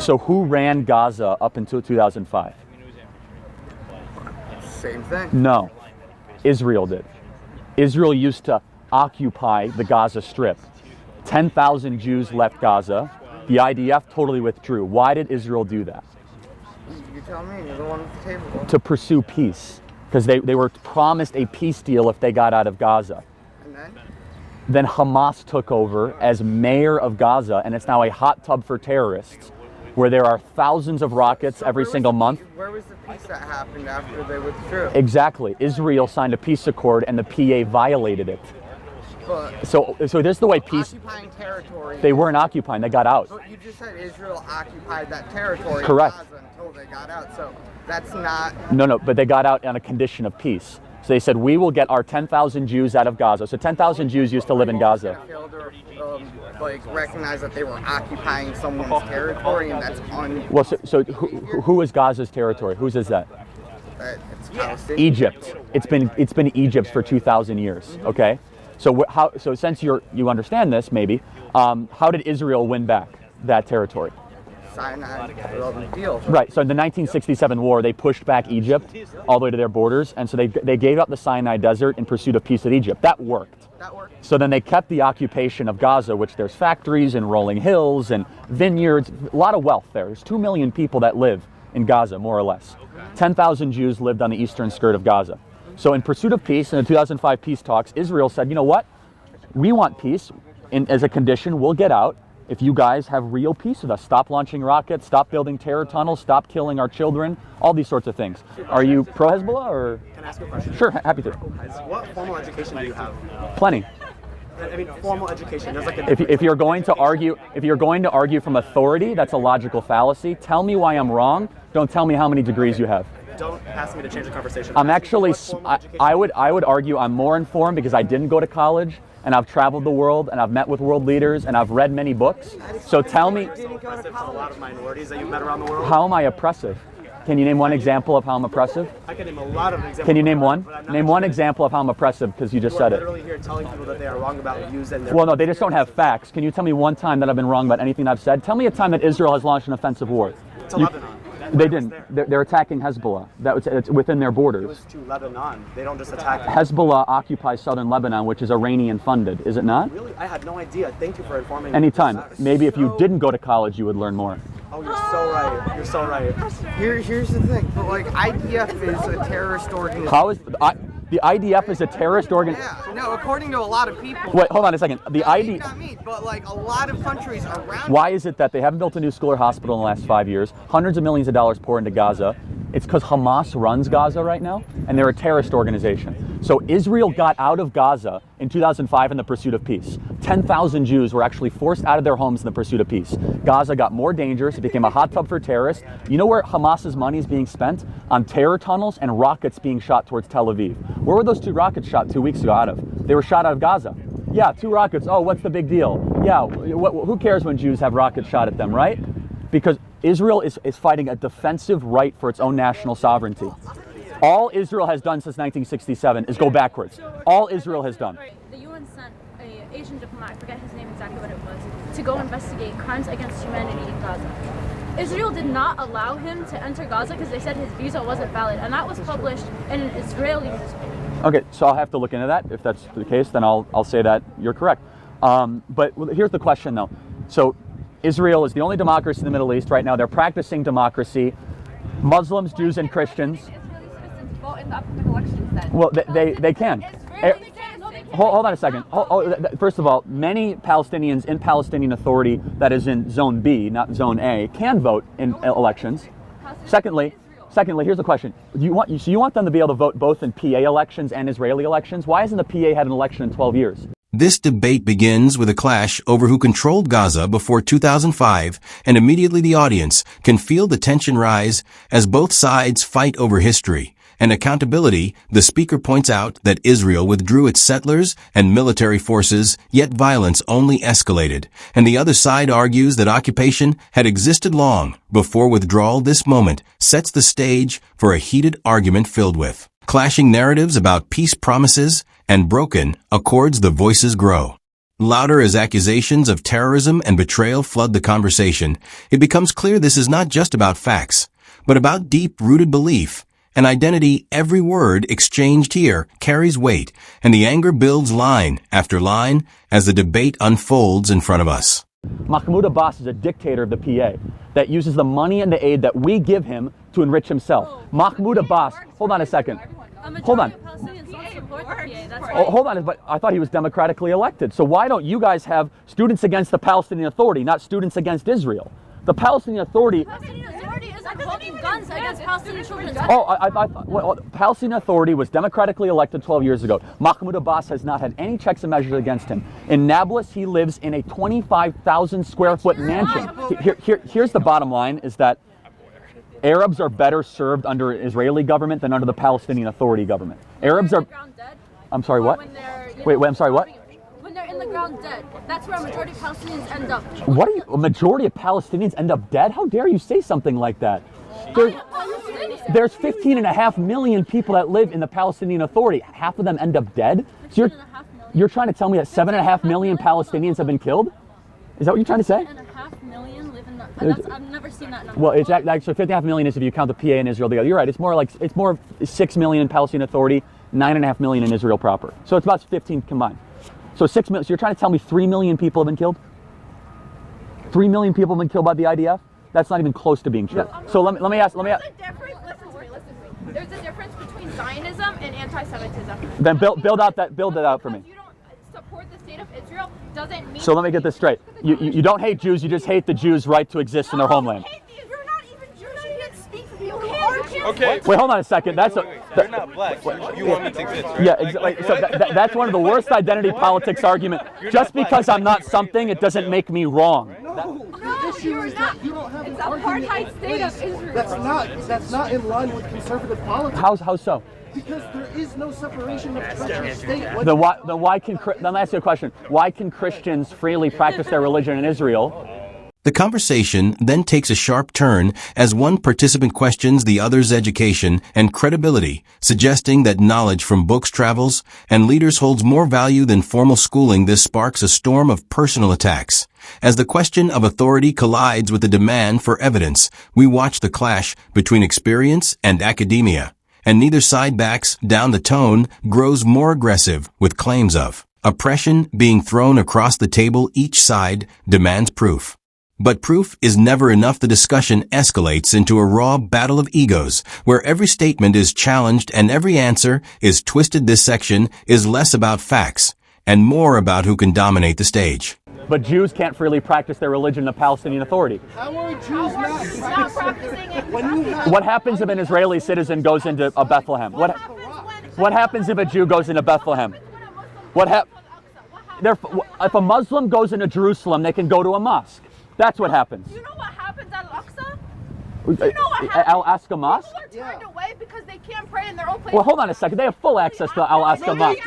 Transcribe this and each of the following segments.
So who ran Gaza up until 2005? Same thing. No, Israel did. Israel used to occupy the Gaza Strip. 10,000 Jews left Gaza. The IDF totally withdrew. Why did Israel do that? You tell me, you're the one at the table. To pursue peace, because they were promised a peace deal if they got out of Gaza. And Then Hamas took over as mayor of Gaza, and it's now a hot tub for terrorists, where there are thousands of rockets every single month. Where was the peace that happened after they withdrew? Exactly. Israel signed a peace accord, and the PA violated it. But So this is the way peace. occupying territory. They weren't occupying; they got out. But you just said Israel occupied that territory. Correct. In Gaza until they got out. So that's not. No, but they got out on a condition of peace. So they said, we will get our 10,000 Jews out of Gaza. So 10,000 Jews used to live in Gaza. Failed to recognize that they were occupying someone's territory, and that's Well, so who is Gaza's territory? Whose is that? it's Palestinian. Egypt. It's been Egypt's for 2,000 years. Okay. So since you understand this, maybe, how did Israel win back that territory? Sinai deal. Right. So in the 1967 war, they pushed back Egypt all the way to their borders, and so they gave up the Sinai Desert in pursuit of peace with Egypt. That worked. So then they kept the occupation of Gaza, which there's factories and rolling hills and vineyards, a lot of wealth there. There's 2 million people that live in Gaza, more or less. 10,000 Jews lived on the eastern skirt of Gaza. So in pursuit of peace, in the 2005 peace talks, Israel said, you know what? We want peace. As a condition, we'll get out if you guys have real peace with us. Stop launching rockets, stop building terror tunnels, stop killing our children, all these sorts of things. Are you pro-Hezbollah or? Can I ask you a question? Sure, happy to. What formal education do you have? Plenty. I mean, formal education. There's like a If you're going to argue from authority, that's a logical fallacy. Tell me why I'm wrong. Don't tell me how many degrees you have. Don't ask me to change the conversation. I'm actually, I would argue I'm more informed because I didn't go to college, and I've traveled the world, and I've met with world leaders, and I've read many books. So tell me, So oppressive to a lot of minorities that you've met around the world. how am I oppressive? Can you name one example of how I'm oppressive? I can name a lot of examples. Can you name one? but I'm not Name one gonna- example of how I'm oppressive, because you just You are said it. literally here telling people that they are wrong about views and their. Well, no, they just don't have facts. Can you tell me one time that I've been wrong about anything I've said? Tell me a time that Israel has launched an offensive war. To Lebanon. They didn't. They're attacking Hezbollah. It's within their It borders. was to Lebanon. They don't just attack. Hezbollah occupies southern Lebanon, which is Iranian funded, is it not? Really? I had no idea. Thank you for informing me. Anytime. Maybe if you didn't go to college, you would learn more. Oh, you're so right. You're so right. Here's the thing. But like IDF is a terrorist organization. How is the IDF is a terrorist organization? Yeah. No, according to a lot of people. Wait, hold on a second. The Maybe ID. not me, but like a lot of countries around. Why is it that they haven't built a new school or hospital in the last 5 years? Hundreds of millions of dollars pour into Gaza. It's because Hamas runs Gaza right now, and they're a terrorist organization. So Israel got out of Gaza in 2005 in the pursuit of peace. 10,000 Jews were actually forced out of their homes in the pursuit of peace. Gaza got more dangerous. It became a hot tub for terrorists. You know where Hamas's money is being spent? On terror tunnels and rockets being shot towards Tel Aviv. Where were those 2 rockets shot 2 weeks ago out of? They were shot out of Gaza. Yeah, 2 rockets. Oh, what's the big deal? Yeah, who cares when Jews have rockets shot at them, right? Because Israel is fighting a defensive right for its own national sovereignty. All Israel has done since 1967 is go backwards. All Israel has done. The UN sent an Asian diplomat, I forget his name exactly what it was, to go investigate crimes against humanity in Gaza. Israel did not allow him to enter Gaza because they said his visa wasn't valid, and that was published in an Israeli newspaper. Okay, so I'll have to look into that. If that's the case, then I'll say that you're correct. But here's the question, though. So Israel is the only democracy in the Middle East right now. They're practicing democracy. Muslims, Jews, and Christians. Israeli citizens vote in the upcoming elections then. Well, they can. Hold on a second. First of all, many Palestinians in Palestinian Authority, that is in Zone B, not Zone A, can vote in elections. Secondly, here's the question: you want them to be able to vote both in PA elections and Israeli elections? Why hasn't the PA had an election in 12 years? This debate begins with a clash over who controlled Gaza before 2005, and immediately the audience can feel the tension rise as both sides fight over history and accountability. The speaker points out that Israel withdrew its settlers and military forces, yet violence only escalated, and the other side argues that occupation had existed long before withdrawal. This moment sets the stage for a heated argument filled with clashing narratives about peace promises and broken accords. The voices grow. Louder as accusations of terrorism and betrayal flood the conversation, it becomes clear this is not just about facts, but about deep-rooted belief, an identity. Every word exchanged here carries weight, and the anger builds line after line as the debate unfolds in front of us. Mahmoud Abbas is a dictator of the PA that uses the money and the aid that we give him to enrich himself. Mahmoud Abbas, hold on a second. Hold on. Hold on, but I thought he was democratically elected. So why don't you guys have students against the Palestinian Authority, not students against Israel? The Palestinian Authority... isn't holding guns against Palestinian children. Palestinian Authority was democratically elected 12 years ago. Mahmoud Abbas has not had any checks and measures against him. In Nablus, he lives in a 25,000 square foot mansion. Here's the bottom line, is that Arabs are better served under Israeli government than under the Palestinian Authority government. Arabs are... I'm sorry, what? Wait, I'm sorry, what? When they're in the ground dead, that's where a majority of Palestinians end up. What are you... A majority of Palestinians end up dead? How dare you say something like that? There's 15.5 million people that live in the Palestinian Authority. Half of them end up dead? So you're trying to tell me that 7.5 million Palestinians have been killed? Is that what you're trying to say? 7.5 million live in the... I've never seen that number. Well, it's actually 15.5 million is if you count the PA and Israel together. You're right. It's more 6 million in Palestinian Authority, 9.5 million in Israel proper. So it's about 15 combined. So 6 million. So you're trying to tell me 3 million people have been killed? 3 million people have been killed by the IDF? That's not even close to being true. So let me ask. Listen to me. There's a difference between Zionism and anti-Semitism. Then build it out for me. You don't support the state of Israel doesn't mean. So let me get this straight. You don't hate Jews. You just hate the Jews' right to exist in their homeland. You're not even Jewish. You can't speak for me. Okay. Wait, hold on a second. You're not black. You want me to exist, right? Yeah, exactly. So that's one of the worst identity politics argument. Just because I'm not something, it doesn't make me wrong. The issue is that you don't have an apartheid state of Israel. That's not in line with conservative politics. How so? Because there is no separation of church and state. Then why can let me ask you a question. Why can Christians freely practice their religion in Israel? The conversation then takes a sharp turn as one participant questions the other's education and credibility, suggesting that knowledge from books travels and leaders holds more value than formal schooling. This sparks a storm of personal attacks. As the question of authority collides with the demand for evidence, we watch the clash between experience and academia, and neither side backs down. The tone grows more aggressive with claims of oppression being thrown across the table. Each side demands proof. But proof is never enough. The discussion escalates into a raw battle of egos, where every statement is challenged and every answer is twisted. This section is less about facts and more about who can dominate the stage. But Jews can't freely practice their religion in the Palestinian Authority. How are Jews not practicing it? What happens if an Israeli citizen goes into a Bethlehem? What happens if a Jew goes into Bethlehem? If a Muslim goes into Jerusalem, they can go to a mosque. That's what happens. You know what happens at Al-Aqsa? You know what happens? Al-Aqsa Mosque? People are turned away because they can't pray in their own place. Well, hold on a second. They have full access to Al-Aqsa Mosque.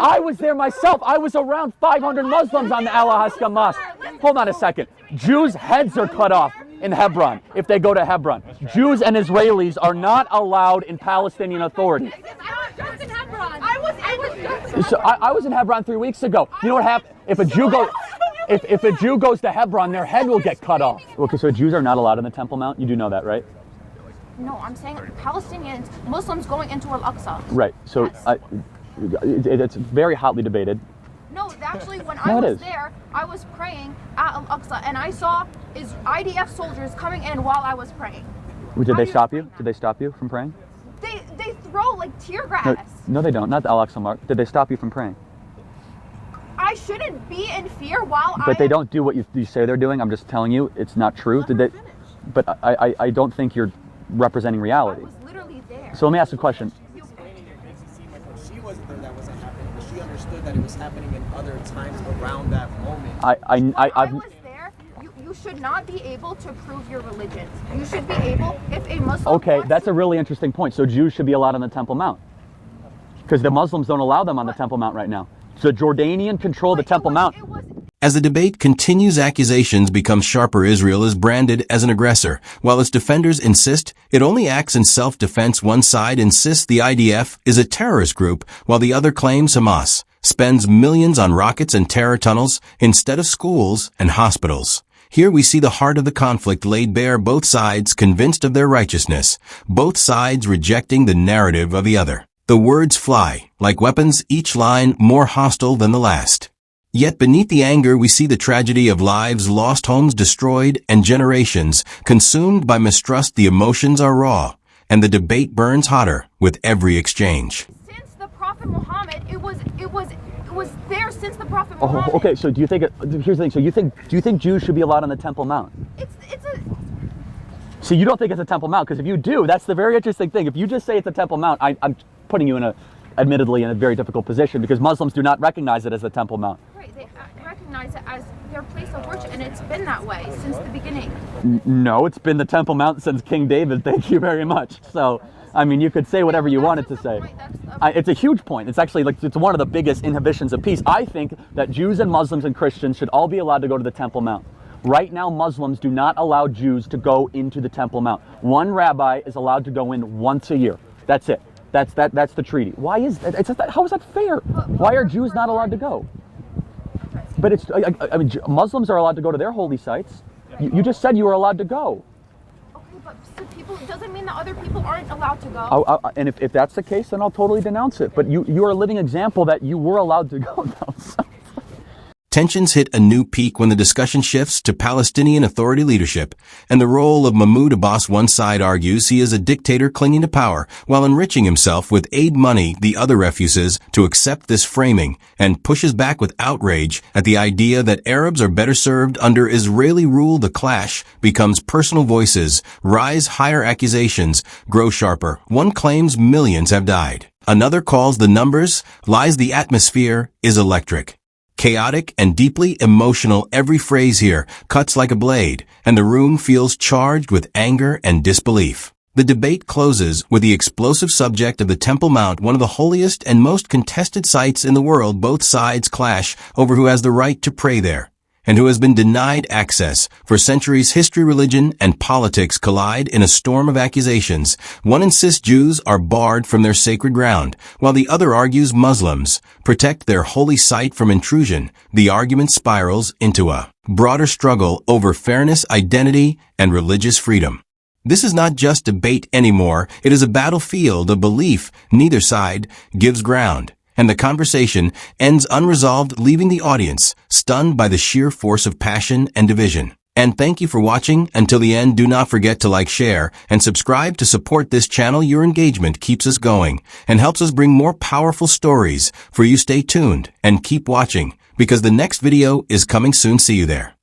I was there myself. I was around 500 Muslims on the Al-Aqsa Mosque. Hold on a second. Jews' heads are cut off in Hebron if they go to Hebron. Jews and Israelis are not allowed in Palestinian Authority. I was in Hebron 3 weeks ago. You know what happened? If a Jew goes to Hebron, their head will get cut off. Okay, so Jews are not allowed in the Temple Mount? You do know that, right? No, I'm saying Palestinians, Muslims going into Al-Aqsa. Right, so yes. It's very hotly debated. No, actually, when I was there, I was praying at Al-Aqsa, and I saw IDF soldiers coming in while I was praying. Did they stop you? Did they stop you from praying? They throw like tear gas. No, they don't. Not the Al-Aqsa Mosque. Did they stop you from praying? I shouldn't be in fear while But they don't do what you say they're doing. I'm just telling you, it's not true. Did they? But I don't think you're representing reality. I was literally there. So let me ask a question. She wasn't there, that wasn't happening, but she understood that it was happening in other times around that moment. I was there. You should not be able to prove your religion. You should be able, if a Muslim. Okay, that's a really interesting point. So Jews should be allowed on the Temple Mount because the Muslims don't allow them on the Temple Mount right now. The Jordanian control the Temple Mount. As the debate continues, accusations become sharper. Israel is branded as an aggressor, while its defenders insist it only acts in self-defense. One side insists the IDF is a terrorist group, while the other claims Hamas spends millions on rockets and terror tunnels instead of schools and hospitals. Here we see the heart of the conflict laid bare, both sides convinced of their righteousness, both sides rejecting the narrative of the other. The words fly, like weapons, each line more hostile than the last. Yet beneath the anger we see the tragedy of lives lost, homes destroyed, and generations consumed by mistrust. The emotions are raw, and the debate burns hotter with every exchange. Since the Prophet Muhammad, it was there since the Prophet Muhammad. Oh, okay, so do you think, here's the thing, so do you think Jews should be allowed on the Temple Mount? It's a... So you don't think it's a Temple Mount, because if you do, that's the very interesting thing. If you just say it's a Temple Mount, I'm putting you admittedly in a very difficult position, because Muslims do not recognize it as a Temple Mount. Right, they recognize it as their place of worship, and it's been that way since the beginning. No, it's been the Temple Mount since King David, thank you very much. So, I mean, you could say whatever you wanted to say. It's a huge point. It's actually it's one of the biggest inhibitions of peace. I think that Jews and Muslims and Christians should all be allowed to go to the Temple Mount. Right now, Muslims do not allow Jews to go into the Temple Mount. One rabbi is allowed to go in once a year. That's it. That's the treaty. Why is that? How is that fair? Why are Jews not allowed to go? But I mean, Muslims are allowed to go to their holy sites. You just said you were allowed to go. Okay, but so people, doesn't mean that other people aren't allowed to go. And if that's the case, then I'll totally denounce it. But you are a living example that you were allowed to go now. So. Tensions hit a new peak when the discussion shifts to Palestinian Authority leadership and the role of Mahmoud Abbas. One side argues he is a dictator clinging to power while enriching himself with aid money. The other refuses to accept this framing and pushes back with outrage at the idea that Arabs are better served under Israeli rule. The clash becomes personal, voices rise higher, accusations grow sharper. One claims millions have died. Another calls the numbers lies. The atmosphere is electric, chaotic, and deeply emotional. Every phrase here cuts like a blade, and the room feels charged with anger and disbelief. The debate closes with the explosive subject of the Temple Mount, one of the holiest and most contested sites in the world. Both sides clash over who has the right to pray there and who has been denied access. For centuries, history, religion, and politics collide in a storm of accusations. One insists Jews are barred from their sacred ground, while the other argues Muslims protect their holy site from intrusion. The argument spirals into a broader struggle over fairness, identity, and religious freedom. This is not just debate anymore. It is a battlefield of belief. Neither side gives ground, and the conversation ends unresolved, leaving the audience stunned by the sheer force of passion and division. And thank you for watching until the end. Do not forget to like, share, and subscribe to support this channel. Your engagement keeps us going and helps us bring more powerful stories for you. Stay tuned and keep watching, because the next video is coming soon. See you there.